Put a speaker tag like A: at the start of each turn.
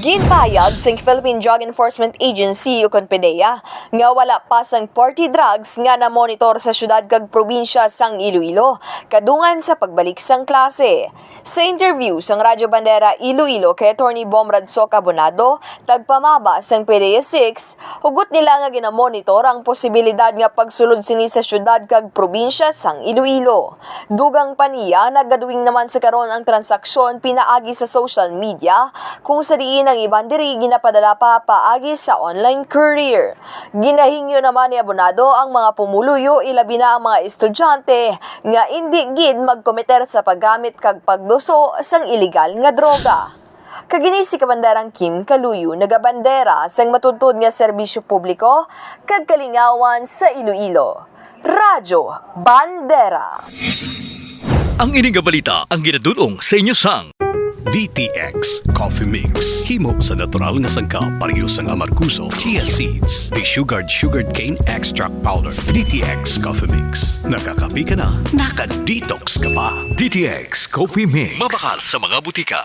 A: Ginpayag sa Philippine Drug Enforcement Agency o CONPEDEA nga wala pasang party drugs nga na monitor sa syudad kag probinsya sang Iloilo kadungan sa pagbalik sang klase. Sa interview sang Radyo Bandera Iloilo kay Attorney Bom Radsoc Abonado, tagpamaba sang PDEA 6, hugot nila nga ginamonitor ang posibilidad nga pagsulod sini sa syudad kag probinsya sang Iloilo. Dugang paniya nagaduwing naman sa karon ang transaksyon pinaagi sa social media kung sa diin ang iban diri ginapadala pa paagi sa online courier. Ginahingyo naman ni Abonado ang mga pumuluyo ilabi na ang mga estudyante nga indi gid magkometer sa paggamit kag pagduso sang illegal nga droga. Kagini si Kabanderang Kim Kaluyo nagabandera sang matutud nga serbisyo publiko kag kalingawan sa Iloilo. Radyo Bandera.
B: Ang ining balita ang ginadulong sa inyo sang
C: DTX Coffee Mix. Himo sa natural nga sangka pareho sang amarkuso, chia seeds, sugared cane extract powder. DTX Coffee Mix. Nakakapi ka na, naka-detox ka pa.
B: DTX Coffee Mix. Mabakal sa mga butika.